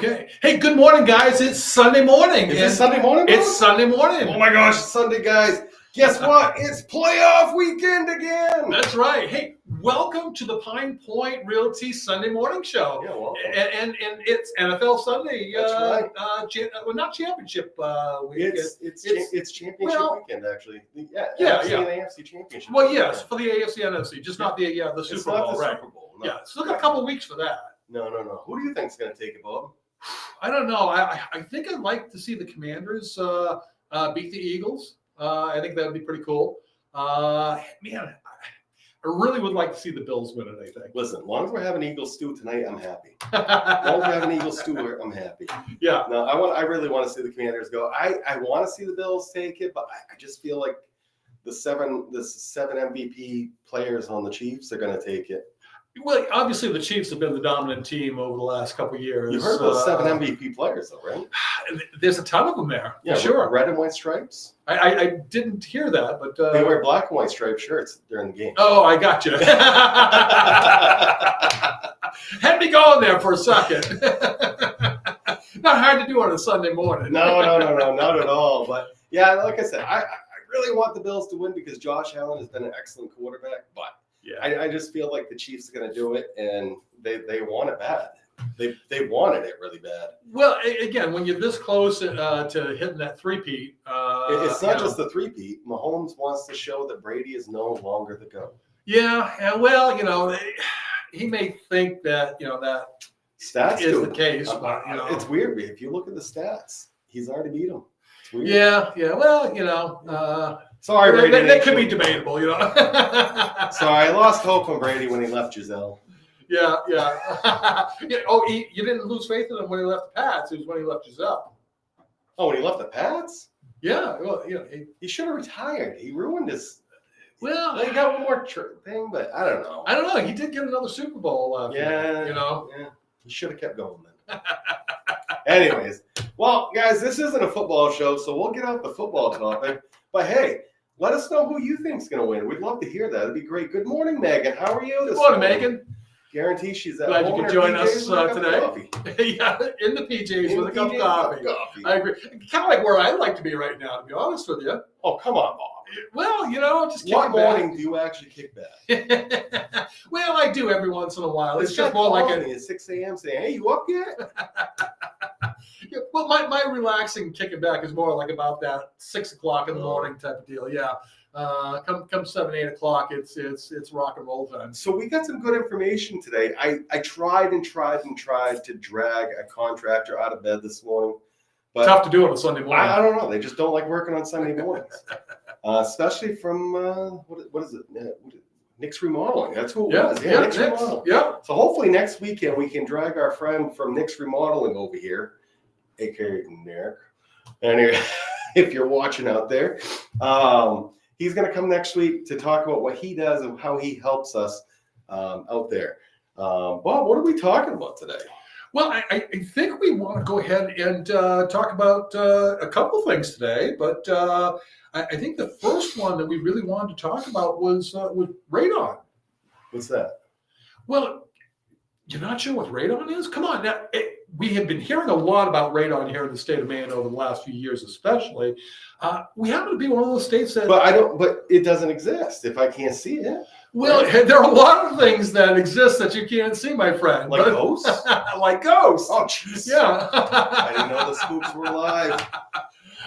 Okay. Hey, good morning, guys. It's Sunday morning. Is it Sunday morning? It's Sunday morning. Oh my gosh, it's Sunday, guys. Guess what? It's playoff weekend again. That's right. Hey, welcome to the Pine Point Realty Sunday Morning Show. Yeah, welcome. And it's NFL Sunday. That's right. Well, not championship week. It's championship weekend, actually. Yeah, NFC and AFC championship. Well, yes, for the AFC NFC, just not the Super Bowl. It's not the right? Super Bowl. No. Yeah, still got a couple of weeks for that. No. Who do you think's going to take it, Bob? I don't know. I think I'd like to see the Commanders beat the Eagles. I think that would be pretty cool. Man, I really would like to see the Bills win it, I think. Listen, as long as we're having Eagles stew tonight, I'm happy. As long as we're having Eagles stew, I'm happy. Yeah. No, I really want to see the Commanders go. I want to see the Bills take it, but I just feel like the seven MVP players on the Chiefs are going to take it. Well, obviously the Chiefs have been the dominant team over the last couple of years. You've heard those 7 MVP players, though, right? There's a ton of them there. Yeah, sure. Red and white stripes. I didn't hear that, but they wear black and white striped shirts during the game. Oh, I got you. Had me going there for a second. Not hard to do on a Sunday morning. No, not at all. But yeah, like I said, I really want the Bills to win because Josh Allen has been an excellent quarterback, but. Yeah, I just feel like the Chiefs are going to do it, and they want it bad. They wanted it really bad. Well, again, when you're this close to hitting that three-peat. It's not just the three-peat. Mahomes wants to show that Brady is no longer the GOAT. Yeah, well, he may think that, that stats is the case. But, it's weird. If you look at the stats, he's already beat him. It's weird. Yeah, well, sorry, Brady. That could be debatable, Sorry, I lost hope on Brady when he left Giselle. Yeah. Oh, you didn't lose faith in him when he left the Pats. It was when he left Giselle. Oh, when he left the Pats? Yeah. Well, he should have retired. He ruined his. Well, he got one more thing, but I don't know. I don't know. He did get another Super Bowl. Yeah. He should have kept going then. Anyways, well, guys, this isn't a football show, so we'll get off the football topic. But hey, let us know who you think's going to win. We'd love to hear that. It'd be great. Good morning, Megan. How are you? Good morning, Megan. Guarantee she's at Glad home you could join us today. Yeah, in the PJs with a cup of coffee. I agree. Kind of like where I'd like to be right now, to be honest with you. Oh, come on, Bob. Well, just kick What back. morning do you actually kick back? Well, I do every once in a while. It's This just guy more like calls me at 6 a.m. saying, "Hey, you up yet?" Yeah, well, my relaxing kicking back is more like about that 6 o'clock in the morning type of deal. Yeah. Come 7, 8 o'clock, it's rock and roll time. So we got some good information today. I tried to drag a contractor out of bed this morning. But tough to do on a Sunday morning. I don't know. They just don't like working on Sunday mornings, especially from what is it? Nick's Remodeling. That's who it was. Yeah, Nick's Remodeling. Yeah. So hopefully next weekend we can drag our friend from Nick's Remodeling over here, aka Nick. Anyway, if you're watching out there, he's going to come next week to talk about what he does and how he helps us out there. Bob, what are we talking about today? Well, I think we want to go ahead and talk about a couple things today, but I think the first one that we really wanted to talk about was radon. What's that? Well, you're not sure what radon is? Come on. Now, we have been hearing a lot about radon here in the state of Maine over the last few years, especially. We happen to be one of those states that... But it doesn't exist if I can't see it. Well, there are a lot of things that exist that you can't see, my friend. Like ghosts? Like ghosts. Oh, jeez. Yeah. I didn't know the scoops were live.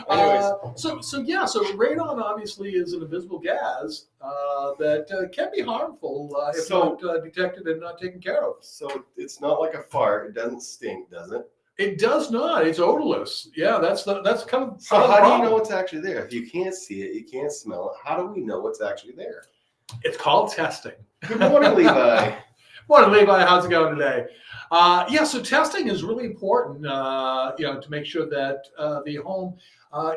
Anyways. So radon obviously is an invisible gas that can be harmful if not detected and not taken care of. So it's not like a fart. It doesn't stink, does it? It does not. It's odorless. Yeah, that's kind of. So how do you know it's actually there? If you can't see it, you can't smell it. How do we know it's actually there? It's called testing. Good morning, Levi. Morning, Levi. How's it going today? So testing is really important. To make sure that the home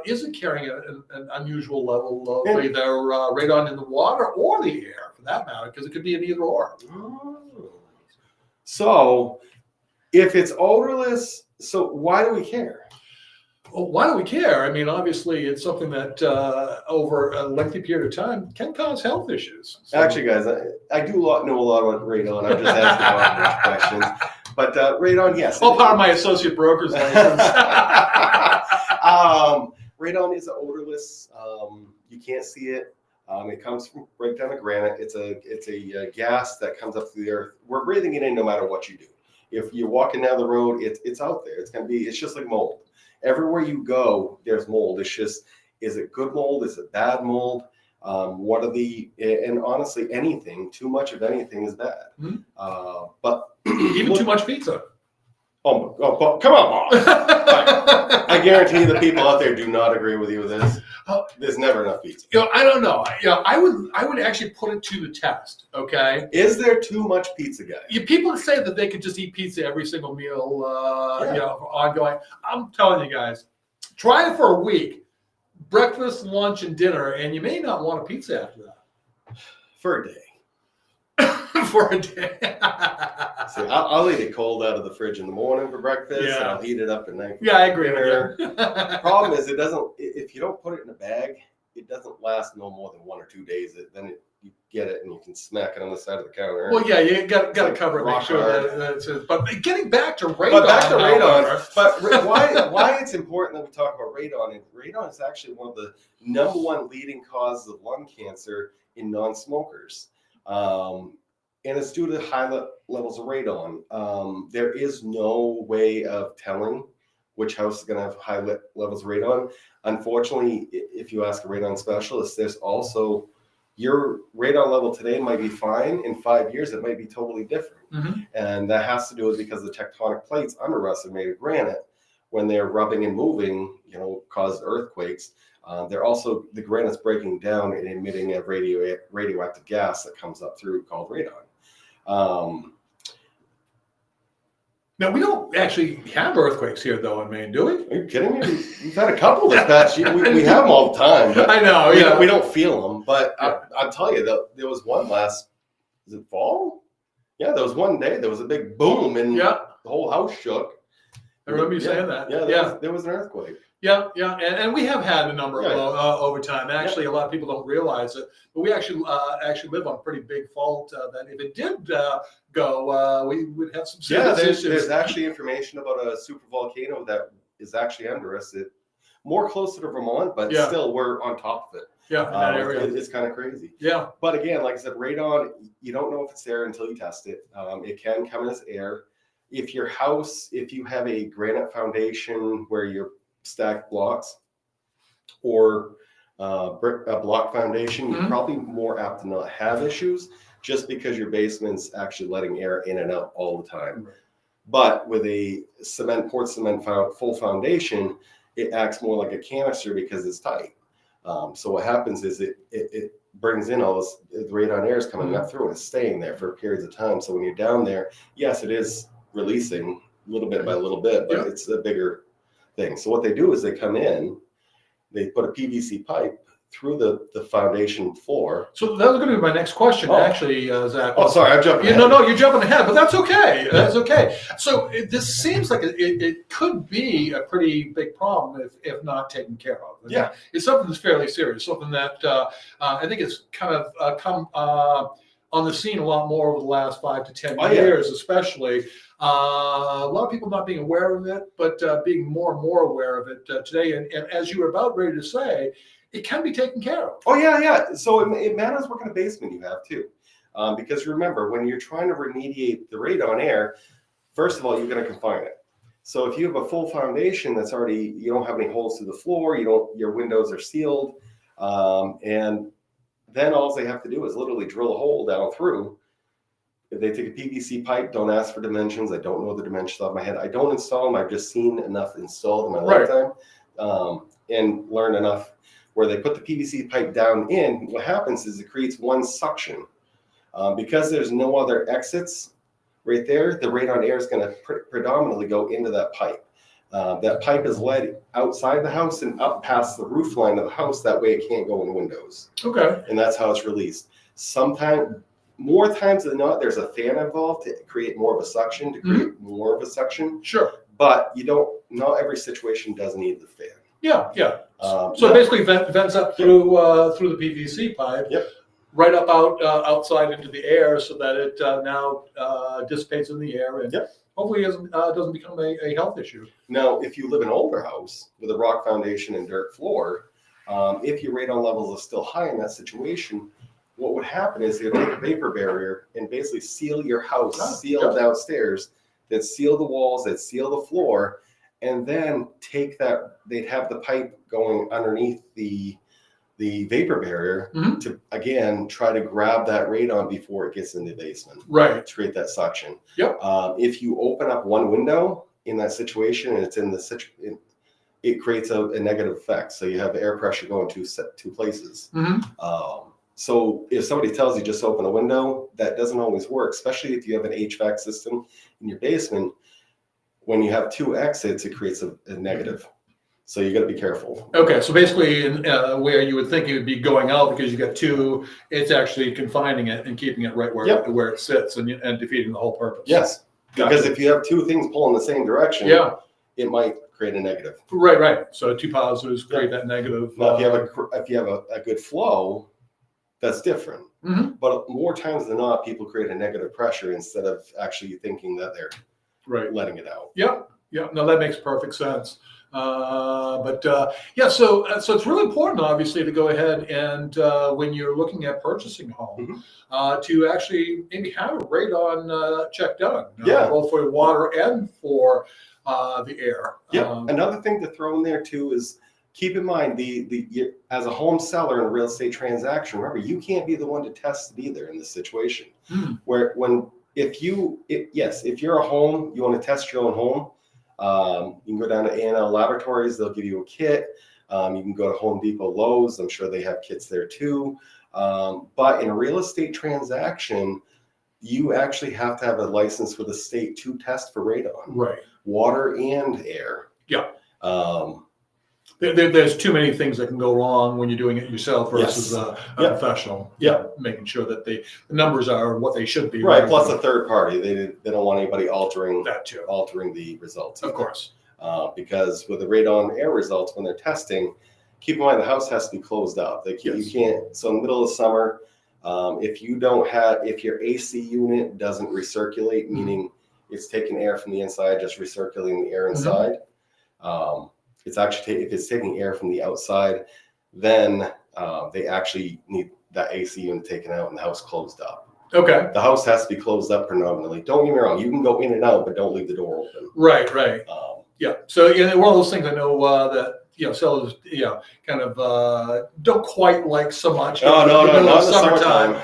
isn't carrying an unusual level of either radon in the water or the air, for that matter, because it could be an either or. Oh. So, if it's odorless, so why do we care? Well, why do we care? I mean, obviously, it's something that over a lengthy period of time can cause health issues. So. Actually, guys, I do know a lot about radon. I'm just asking a lot of questions. But radon, yes. All part of my associate broker's license. Radon is odorless. You can't see it. It comes from right down the granite. It's a gas that comes up through the earth. We're breathing it in no matter what you do. If you're walking down the road, it's out there. It's just like mold. Everywhere you go, there's mold. It's just, is it good mold? Is it bad mold? And honestly, too much of anything is bad. Mm-hmm. But even too much pizza. Oh, come on, Bob. I guarantee you the people out there do not agree with you with this. There's never enough pizza. I don't know. I would actually put it to the test. Okay. Is there too much pizza, guys? People say that they could just eat pizza every single meal, ongoing. I'm telling you guys, try it for a week, breakfast, lunch, and dinner, and you may not want a pizza after that. For a day. For a day. See, I'll eat it cold out of the fridge in the morning for breakfast, and I'll heat it up at night. Yeah, I agree with you. Problem is, if you don't put it in a bag, it doesn't last no more than 1 or 2 days. You get it and you can smack it on the side of the counter. Well, yeah, you got to cover it, make sure that it's. But getting back to radon. But why it's important that we talk about radon? And radon is actually one of the #1 leading causes of lung cancer in non-smokers. And it's due to high levels of radon. There is no way of telling which house is going to have high levels of radon. Unfortunately, if you ask a radon specialist, there's also your radon level today might be fine. In 5 years, it might be totally different. Mm-hmm. And that has to do with because the tectonic plates under us are made of granite. When they're rubbing and moving, cause earthquakes. The granite's breaking down and emitting a radioactive gas that comes up through called radon. Now, we don't actually have earthquakes here, though, in Maine, do we? Are you kidding me? We've had a couple this past year. We have them all the time. I know, we don't feel them. But I'll tell you, there was one was it fall? Yeah, there was one day, there was a big boom, and the whole house shook. I remember you saying that. Yeah, there was an earthquake. Yeah, and we have had a number over time. Actually, a lot of people don't realize it, but we actually live on a pretty big fault that if it did go, we would have some serious issues. There's actually information about a super volcano that is actually under us. More closer to Vermont, but still we're on top of it. Yeah, in that area. It's kind of crazy. Yeah. But again, like I said, radon, you don't know if it's there until you test it. It can come as air. If you have a granite foundation where you're stacked blocks or a block foundation, you're probably more apt to not have issues just because your basement's actually letting air in and out all the time. Right. But with a poured cement full foundation, it acts more like a canister because it's tight. So what happens is it brings in all this, the radon air is coming up through and it's staying there for periods of time. So when you're down there, yes, it is releasing little bit by little bit, but it's a bigger thing. So what they do is they come in, they put a PVC pipe through the foundation floor. So that was going to be my next question, actually, Zach. Oh, sorry, I'm jumping ahead. No, you're jumping ahead, but that's okay. That's okay. So this seems like it could be a pretty big problem if not taken care of. Yeah. It's something that's fairly serious, something that I think it's kind of come on the scene a lot more over the last 5 to 10 years, especially. A lot of people not being aware of it, but being more and more aware of it today. And as you were about ready to say, it can be taken care of. Oh, yeah. So it matters what kind of basement you have, too. Because remember, when you're trying to remediate the radon air, first of all, you're going to confine it. So if you have a full foundation that's already, you don't have any holes through the floor, your windows are sealed, and then all they have to do is literally drill a hole down through. If they take a PVC pipe, don't ask for dimensions. I don't know the dimensions off my head. I don't install them. I've just seen enough installed in my lifetime and learned enough where they put the PVC pipe down in. What happens is it creates one suction. Because there's no other exits right there, the radon air is going to predominantly go into that pipe. That pipe is led outside the house and up past the roof line of the house. That way it can't go in windows. Okay. And that's how it's released. More times than not, there's a fan involved to create more of a suction, more of a suction. Sure. But not every situation does need the fan. Yeah. So basically vents up through the PVC pipe. Yep. Right up outside into the air so that it now dissipates in the air and hopefully doesn't become a health issue. Now, if you live in an older house with a rock foundation and dirt floor, if your radon levels are still high in that situation, what would happen is they'd take a vapor barrier and basically seal your house, seal downstairs, they'd seal the walls, they'd seal the floor, and then take that, they'd have the pipe going underneath the vapor barrier to, again, try to grab that radon before it gets in the basement. Right. To create that suction. Yep. If you open up one window in that situation and it's in the it creates a negative effect. So you have air pressure going two places. So if somebody tells you just open a window, that doesn't always work, especially if you have an HVAC system in your basement. When you have two exits, it creates a negative. So you got to be careful. Okay, so basically, where you would think it would be going out because you got two, it's actually confining it and keeping it right where it sits and defeating the whole purpose. Yes, because if you have two things pulling the same direction, it might create a negative. Right. So two positives create that negative. Now, if you have a good flow, that's different. But more times than not, people create a negative pressure instead of actually thinking that they're letting it out. Yep. No, that makes perfect sense. So it's really important, obviously, to go ahead and when you're looking at purchasing a home, to actually maybe have a radon check done, both for water and for the air. Another thing to throw in there too is keep in mind as a home seller in a real estate transaction, remember you can't be the one to test it either in this situation. If you're a home, you want to test your own home. You can go down to A&L Laboratories, they'll give you a kit. You can go to Home Depot, Lowe's, I'm sure they have kits there too. But in a real estate transaction, you actually have to have a license with the state to test for radon, water and air. There's too many things that can go wrong when you're doing it yourself versus a professional. Making sure that the numbers are what they should be. Right. Plus a third party. They don't want anybody altering the results. Of course. Because with the radon air results, when they're testing, keep in mind the house has to be closed up. You can't. So in the middle of summer, if your AC unit doesn't recirculate, meaning it's taking air from the inside, just recirculating the air inside. It's actually if it's taking air from the outside, then they actually need that AC unit taken out and the house closed up. Okay. The house has to be closed up predominantly. Don't get me wrong, you can go in and out, but don't leave the door open. Right. So one of those things I know that sellers kind of don't quite like so much. No, not in the summertime.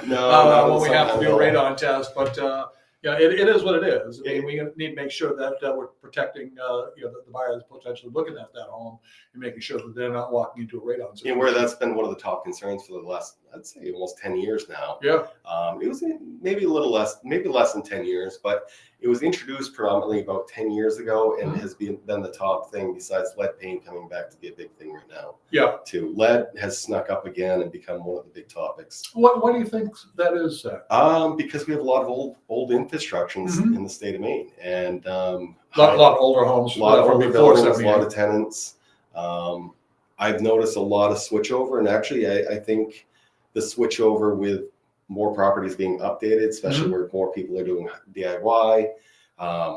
When we have to do a radon test, but. It is what it is. And we need to make sure that we're protecting the buyer that's potentially looking at that home and making sure that they're not walking into a radon situation. Where that's been one of the top concerns for the last, I'd say, almost 10 years now. It was maybe a little less, maybe less than 10 years, but it was introduced predominantly about 10 years ago and has been the top thing besides lead paint coming back to be a big thing right now. Too. Lead has snuck up again and become one of the big topics. Why do you think that is? Because we have a lot of old infrastructures in the state of Maine, and a lot of older homes, a lot of older buildings, a lot of tenants. I've noticed a lot of switchover, and actually, I think the switchover with more properties being updated, especially where more people are doing DIY,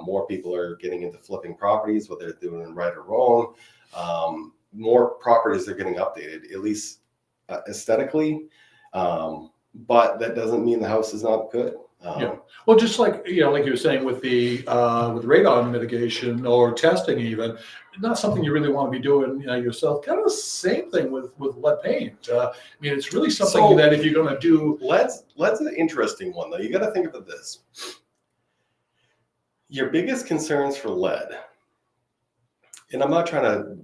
more people are getting into flipping properties, whether they're doing it right or wrong. More properties are getting updated, at least aesthetically, but that doesn't mean the house is not good. Well, just like like you were saying with the radon mitigation or testing, even not something you really want to be doing yourself. Kind of the same thing with lead paint. It's really something that if you're going to do lead's an interesting one though. You got to think about this. Your biggest concerns for lead, and I'm not trying to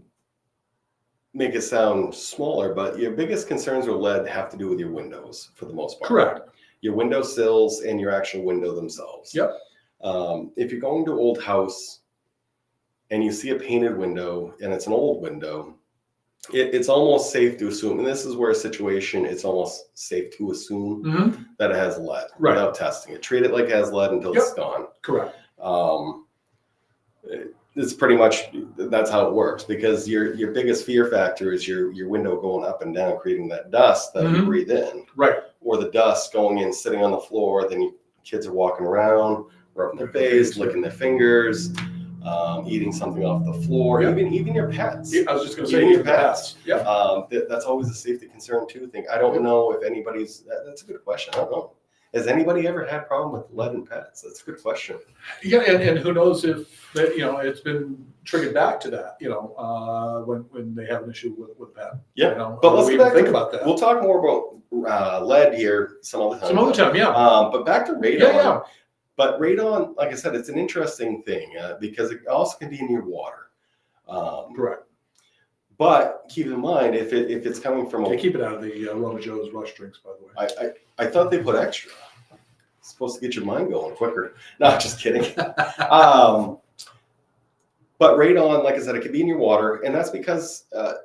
make it sound smaller, but your biggest concerns with lead have to do with your windows for the most part. Correct. Your window sills and your actual window themselves. If you're going to an old house and you see a painted window and it's an old window, it's almost safe to assume, and this is where it's almost safe to assume that it has lead without testing it. Treat it like it has lead until it's gone. Correct. It's pretty much, that's how it works, because your biggest fear factor is your window going up and down, creating that dust that you breathe in. Or the dust going in, sitting on the floor, then kids are walking around, rubbing their face, licking their fingers, eating something off the floor, even your pets. Yeah, I was just going to say, even your pets. Yeah. That's always a safety concern too. I don't know if anybody's. That's a good question. I don't know. Has anybody ever had a problem with lead in pets? That's a good question. Yeah, and who knows if it's been triggered back to that. When they have an issue with pet. Yeah, but let's get back think about that. We'll talk more about lead here some other time. Yeah. But back to radon. Yeah. But radon, like I said, it's an interesting thing because it also can be in your water. Correct. But keep in mind, if it's coming from keep it out of the Rubber Joe's Rush drinks, by the way. I thought they put extra. It's supposed to get your mind going quicker. No, just kidding. But radon, like I said, it could be in your water, and that's because a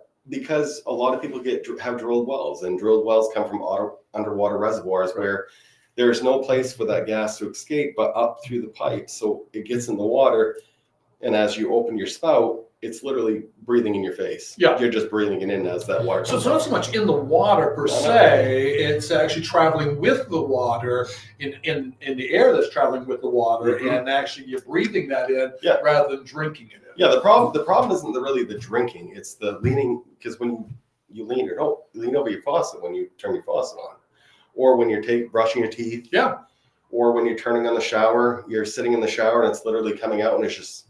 lot of people have drilled wells, and drilled wells come from underwater reservoirs where there's no place for that gas to escape but up through the pipe. So it gets in the water, and as you open your spout, it's literally breathing in your face. Yeah. You're just breathing it in as that water comes So it's not so much in the water per se, it's actually traveling with the water in the air that's traveling with the water, and actually you're breathing that in rather than drinking it in. Yeah, the problem isn't really the drinking, it's the leaning, because when you lean over your faucet when you turn your faucet on, or when you're brushing your teeth. Yeah. Or when you're turning on the shower, you're sitting in the shower and it's literally coming out and it's just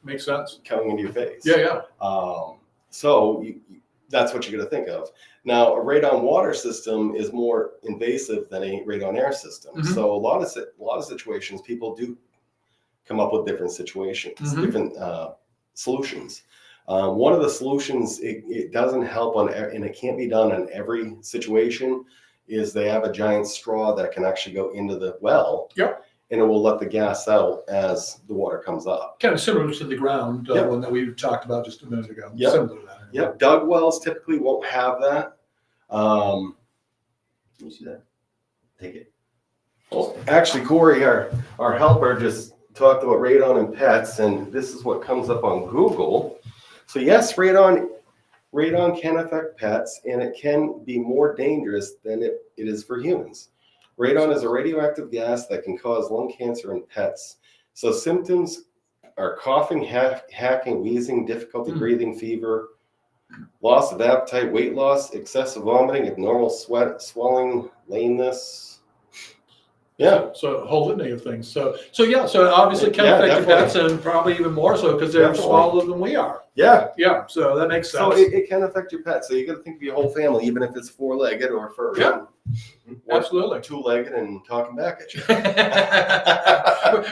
makes sense. Coming into your face. Yeah. So that's what you're going to think of. Now, a radon water system is more invasive than a radon air system. So a lot of situations, people do come up with different situations, different solutions. One of the solutions, it doesn't help and it can't be done in every situation, is they have a giant straw that can actually go into the well. Yep. And it will let the gas out as the water comes up. Kind of similar to the ground one that we talked about just a minute ago. Yep. Similar to that. Yep. Dug wells typically won't have that. Let me see that. Take it. Well, actually, Corey, our helper, just talked about radon and pets, and this is what comes up on Google. So yes, radon can affect pets, and it can be more dangerous than it is for humans. Radon is a radioactive gas that can cause lung cancer in pets. So symptoms are coughing, hacking, wheezing, difficulty breathing, fever, loss of appetite, weight loss, excessive vomiting, abnormal sweat, swelling, lameness. Yeah. So a whole litany of things. So it obviously can affect your pets, and probably even more so because they're smaller than we are. Yeah. Yeah. So that makes sense. So it can affect your pet. So you got to think of your whole family, even if it's four-legged or fur. Yeah. Absolutely. Two-legged and talking back at you.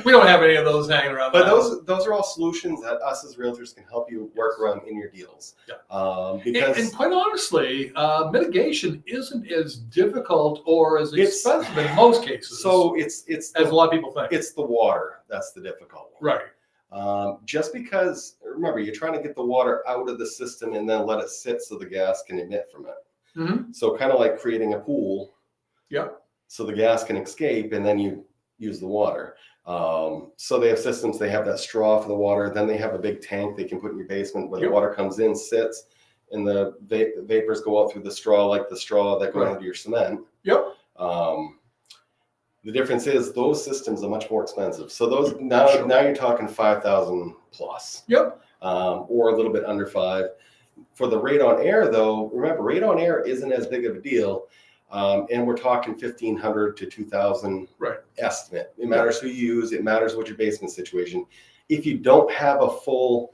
We don't have any of those hanging around. But those are all solutions that us as realtors can help you work around in your deals. Yeah. And quite honestly, mitigation isn't as difficult or as expensive in most cases. So it's as a lot of people think. It's the water that's the difficult one. Right. Just because, remember, you're trying to get the water out of the system and then let it sit so the gas can emit from it. So kind of like creating a pool. Yeah. So the gas can escape and then you use the water. So they have systems, they have that straw for the water. Then they have a big tank they can put in your basement where the water comes in, sits, and the vapors go out through the straw, like the straw that go into your cement. Yep. The difference is those systems are much more expensive. So those now you're talking 5,000 plus. Yep. Or a little bit under 5. For the radon air, though, remember, radon air isn't as big of a deal. And we're talking 1,500 to 2,000 estimate. It matters who you use. It matters what your basement situation. If you don't have a full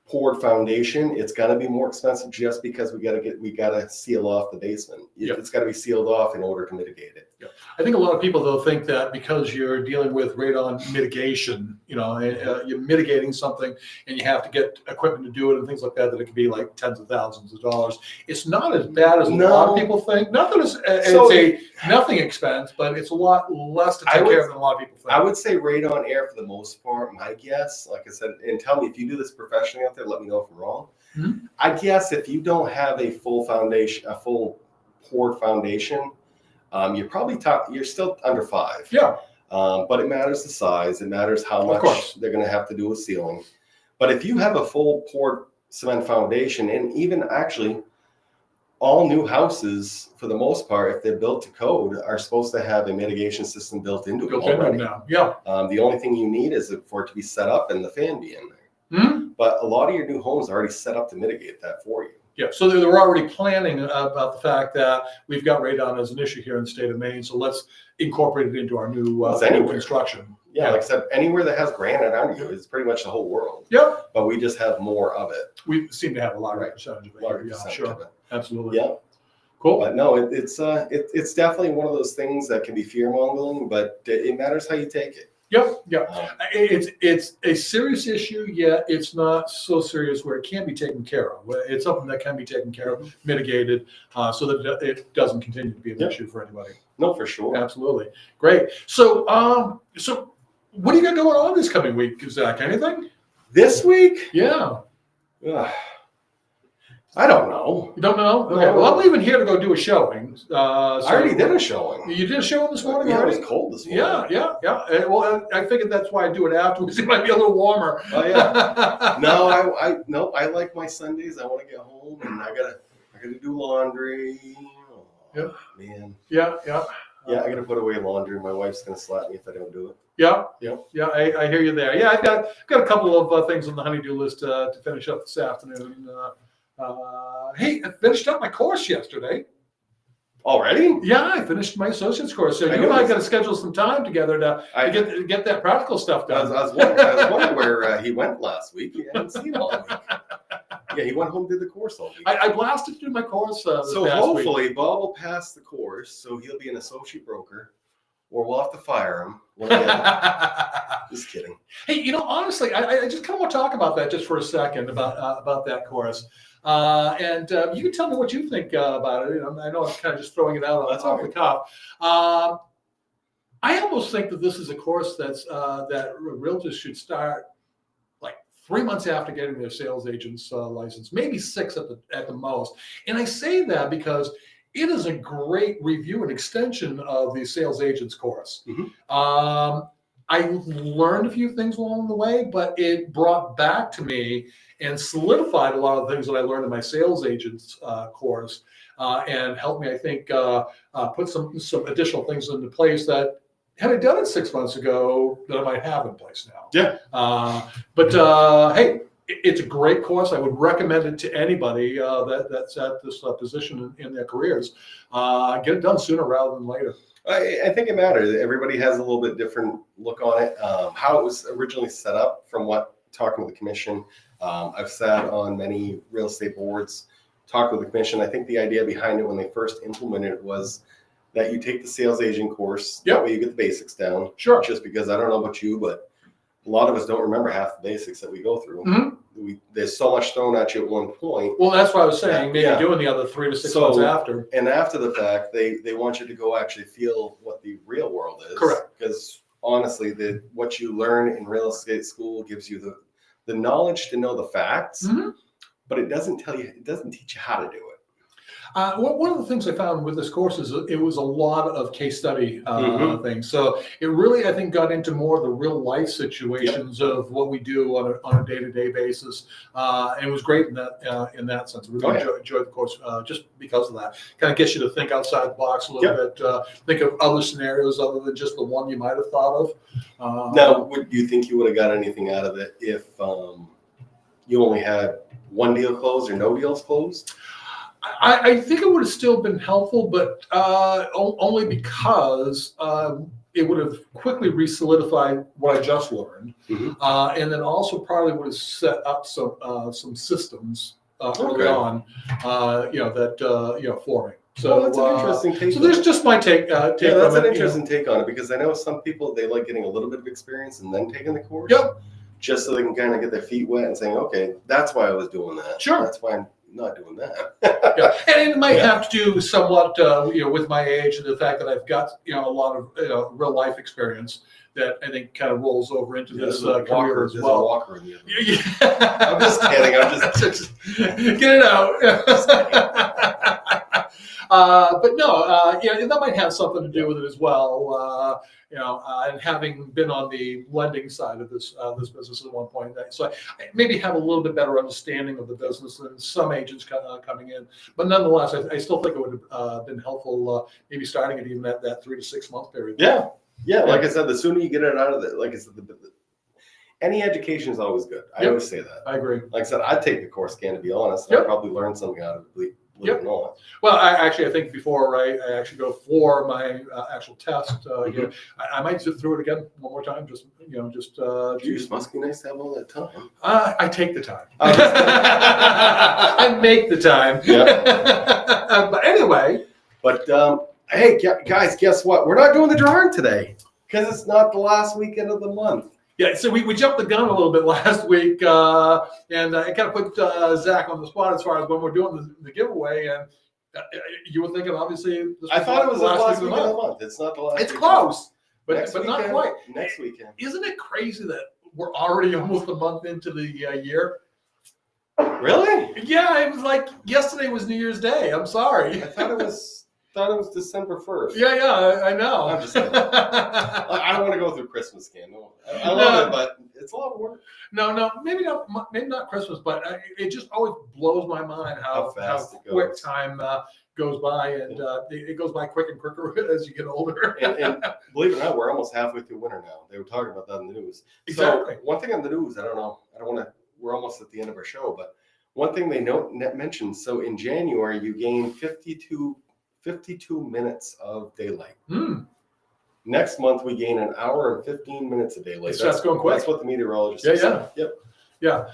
poured foundation, it's going to be more expensive just because we got to seal off the basement. It's got to be sealed off in order to mitigate it. Yep. I think a lot of people though think that because you're dealing with radon mitigation, you're mitigating something and you have to get equipment to do it and things like that, that it can be like tens of thousands of dollars. It's not as bad as a lot of people think. Not that it's a nothing expense, but it's a lot less to take care of than a lot of people think. I would say radon air for the most part, my guess, like I said, and tell me if you do this professionally out there, let me know if I'm wrong. I guess if you don't have a full foundation, a full poured foundation, you're probably you're still under 5. Yeah. But it matters the size. It matters how much they're going to have to do with sealing. But if you have a full poured cement foundation, and even actually all new houses, for the most part, if they're built to code, are supposed to have a mitigation system built into them already. now. Yeah. The only thing you need is for it to be set up and the fan be in there. Hmm? But a lot of your new homes are already set up to mitigate that for you. Yeah, so they're already planning about the fact that we've got radon as an issue here in the state of Maine, so let's incorporate it into our new new construction. Yeah, like I said, anywhere that has granite under you is pretty much the whole world. Yep. But we just have more of it. We seem to have a larger percentage of it. Larger Yeah, percentage sure. of it. Absolutely. Yeah. Cool. But no, it's definitely one of those things that can be fear-mongering, but it matters how you take it. Yep. Yep. It's a serious issue, yet it's not so serious where it can be taken care of. It's something that can be taken care of, mitigated, so that it doesn't continue to be an issue for anybody. No, for sure. Absolutely. Great. So, so what do you got going on this coming week, Zach? Anything? This week? Yeah. I don't know. You don't know? Okay. No. Well, I'm leaving here to go do a showing. So I already did a showing. You did a showing this morning Yeah, it already? was cold this morning. Yeah. Well, I figured that's why I do it afterwards. It might be a little warmer. Oh yeah. No, I like my Sundays. I want to get home and I gotta do laundry. Oh, Yeah. Man. Yeah. Yeah, I gotta put away laundry. My wife's gonna slap me if I don't do it. Yeah. Yep. Yeah. I hear you there. Yeah, I've got a couple of things on the honey-do list to finish up this afternoon. Hey, I finished up my course yesterday. Already? Yeah, I finished my associate's course. So I you and I noticed. got to schedule some time together to get that practical stuff I done. was wondering where he went last week. I hadn't seen him all week. Yeah, he went home and did the course all week. I blasted through my course. This So past hopefully week. Bob will pass the course, so he'll be an associate broker, or we'll have to fire him. One or the other. Just kidding. Hey, honestly, I just kind of want to talk about that just for a second about that course. And you can tell me what you think about it. I know I'm kind of just throwing it out off the cuff. I almost think that this is a course that realtors should start like 3 months after getting their sales agent's license, maybe 6 at the most. And I say that because it is a great review and extension of the sales agent's course. Mm-hmm. I learned a few things along the way, but it brought back to me and solidified a lot of things that I learned in my sales agent's course, and helped me, I think, put some additional things into place that had I done it 6 months ago that I might have in place now. Yeah. But hey, it's a great course. I would recommend it to anybody that's at this position in their careers. Get it done sooner rather than later. I think it matters. Everybody has a little bit different look on it. How it was originally set up, from talking with the commission. I've sat on many real estate boards, talked with the commission. I think the idea behind it when they first implemented it was that you take the sales agent course. Yep. That way you get the basics down. Sure. Just because I don't know about you, but a lot of us don't remember half the basics that we go through. Mm-hmm. There's so much thrown at you at one point. Well, that's what I was saying. Maybe Yeah. doing the other 3 to 6 months after. And after the fact, they want you to go actually feel what the real world is. Correct. Because honestly, what you learn in real estate school gives you the knowledge to know the facts, Mm-hmm. but it doesn't teach you how to do it. One of the things I found with this course is it was a lot of case study Mhm. things. So it really, I think, got into more of the real life situations of what we do on a day-to-day basis. And it was great in that sense. I really enjoyed the course just because of that. Kind of gets you to think outside the box a little bit, think of other scenarios other than just the one you might have thought of. Now, would you think you would have got anything out of it if you only had one deal closed or no deals closed? I think it would have still been helpful, but only because it would have quickly re-solidified what I just learned, and then also probably would have set up some systems early on, for me. So that's an interesting take. So there's just my take. That's an interesting take on it, because I know some people, they like getting a little bit of experience and then taking the course. Yep. Just so they can kind of get their feet wet and saying, okay, that's why I was doing that. Sure. That's why I'm not doing that. Yeah. And it might have to do somewhat, with my age and the fact that I've got, a lot of real life experience that I think kind of rolls over into this career as well. There's a walker in the other. Yeah. I'm just kidding. I'm just get it out. But no, yeah, that might have something to do with it as well. And having been on the lending side of this business at one point, so I maybe have a little bit better understanding of the business than some agents coming in. But nonetheless, I still think it would have been helpful, maybe starting at even that 3 to 6 month period. Yeah. Like I said, the sooner you get it out of it, like I said, any education is always good. I always say that. I agree. Like I said, I'd take the course again, to be honest. Yep. I'd probably learn something out of it. Believe it or not. Well, I think before I actually go for my actual test, I might sit through it again one more time. Geez, must be nice to have all that time. I take the time. I make the time. Yeah. But anyway. But hey, guys, guess what? We're not doing the drawing today because it's not the last weekend of the month. Yeah, so we jumped the gun a little bit last week, and it kind of put Zach on the spot as far as when we're doing the giveaway. And you were thinking, obviously, I thought it was the last weekend of the month. It's not the last. It's close, but weekend, not quite. Next weekend. Isn't it crazy that we're already almost a month into the year? Really? Yeah, it was like yesterday was New Year's Day. I'm sorry. I thought it was December 1st. Yeah, I know. I'm just kidding. I don't want to go through Christmas again. No, I love it, but it's a lot of work. No, maybe not Christmas, but it just always blows my mind how fast it quick goes. time goes by, and it goes by quick and quicker as you get older. and believe it or not, we're almost halfway through winter now. They were talking about that in the news. Exactly. So one thing on the news, I don't want to. We're almost at the end of our show, but one thing they mentioned. So in January, you gain 52 minutes of daylight. Next month, we gain an hour and 15 minutes of daylight. That's going quick. That's what the meteorologist said. Yep. Yeah.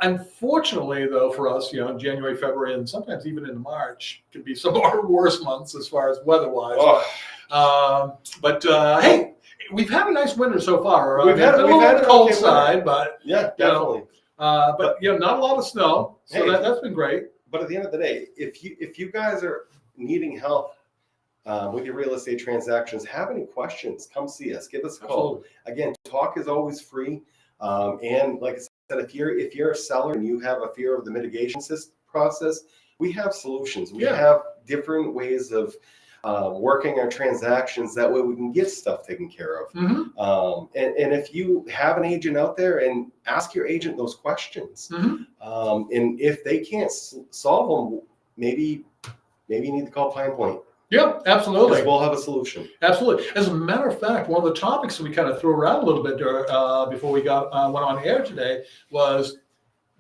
Unfortunately, though, for us, January, February, and sometimes even in March can be some of our worst months as far as weather-wise. Oh. But hey, we've had a nice winter so far. We've had a cold okay side, but yeah, definitely. But not a lot of snow, so that's been great. But at the end of the day, if you guys are needing help with your real estate transactions, have any questions, come see us. Give us a call. Again, talk is always free. And like I said, if you're a seller and you have a fear of the mitigation process, we have solutions. We have different ways of working our transactions. That way we can get stuff taken care of. And if you have an agent out there, and ask your agent those questions. And if they can't solve them, maybe you need to call Pine Point. Yeah, absolutely. We'll have a solution. Absolutely. As a matter of fact, one of the topics we kind of threw around a little bit before we went on air today was,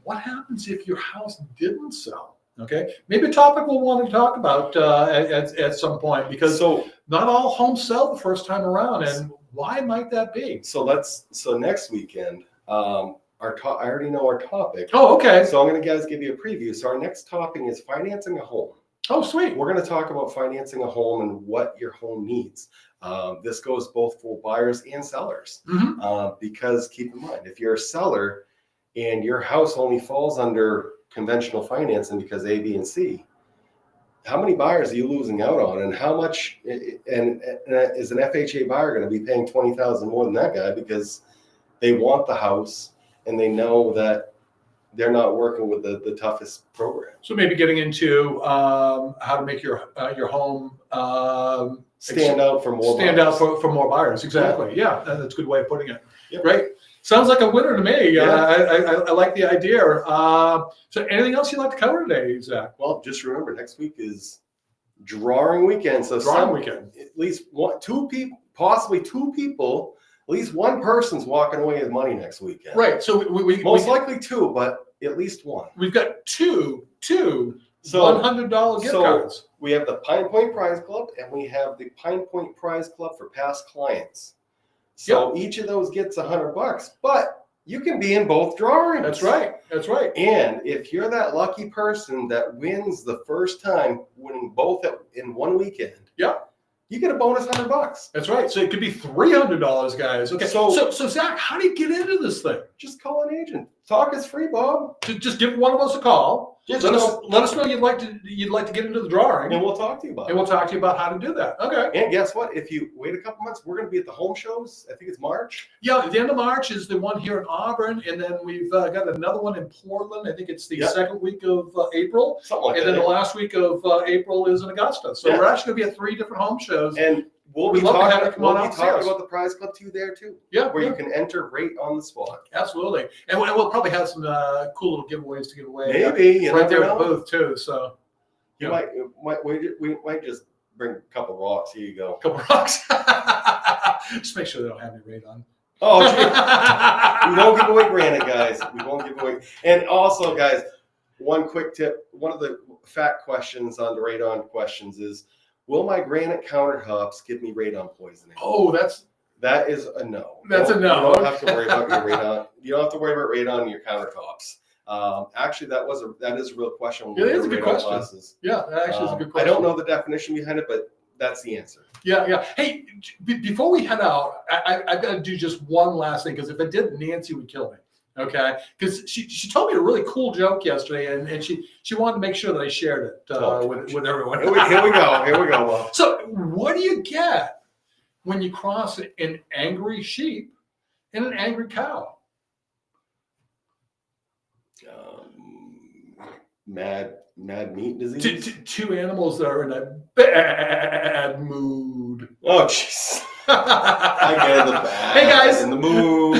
what happens if your house didn't sell? Okay, maybe a topic we'll want to talk about at some point, because not all homes sell the first time around, and why might that be? So next weekend, I already know our topic. Oh, okay. So I'm going to give you a preview. So our next topic is financing a home. Oh, sweet. We're going to talk about financing a home and what your home needs. This goes both for buyers and sellers. Because keep in mind, if you're a seller and your house only falls under conventional financing because A, B, and C, how many buyers are you losing out on, and how much? And is an FHA buyer going to be paying $20,000 more than that guy because they want the house and they know that they're not working with the toughest program? So maybe getting into how to make your home stand out for more buyers. Exactly. Yeah, that's a good way of putting it. Yep. Great. Sounds like a winner to me. Yeah. I like the idea. So anything else you'd like to cover today, Zach? Well, just remember, next week is drawing weekend. So weekend. At least two people, possibly two people, at least one person's walking away with money next weekend. Right. So we most likely two, but at least one. We've got two $100 gift cards. We have the Pine Point Prize Club, and we have the Pine Point Prize Club for past clients. So each of those gets $100, but you can be in both drawings. That's right. And if you're that lucky person that wins the first time, winning both in one weekend, you get a bonus $100. That's right. So it could be $300, guys. Okay. So Zach, how do you get into this thing? Just call an agent. Talk is free, Bob. Just give one of us a call. Just let us know you'd like to get into the drawing, and we'll talk to you about and it. we'll talk to you about how to do that. Okay. And guess what? If you wait a couple months, we're going to be at the home shows. I think it's March. Yeah, the end of March is the one here in Auburn, and then we've got another one in Portland. I think it's the second week of April, Something like and that. then the last week of April is in Augusta. So we're actually going to be at 3 different home shows. And we'll be We'd love to have you talking, come on we'll out be and see talking us. about the prize club too there too. Yeah, Where yeah. you can enter right on the spot. Absolutely, and we'll probably have some cool little giveaways to give away. Maybe you right never there at know. the booth too. So You we might just bring a couple rocks. Here you go. a couple rocks. Just make sure they don't have any radon. Oh, gee. We won't give away granite, guys. We won't give away. And also, guys, one quick tip. One of the fact questions on the radon questions is, will my granite countertops give me radon poisoning? Oh, That is a no. That's a no. You don't have to worry about your radon. You don't have to worry about radon in your countertops. Actually, that is a real question. It is a good radon question. classes. yeah, that actually is a good I question. don't know the definition behind it, but that's the answer. Yeah. Hey, before we head out, I've got to do just one last thing, because if I did, Nancy would kill me. Okay, because she told me a really cool joke yesterday, and she wanted to make sure that I shared it with everyone. Here we go. Well, So, what do you get when you cross an angry sheep and an angry cow? mad meat disease. Two animals that are in a bad mood. Oh, jeez. I get the bad. Hey, guys. In the mood.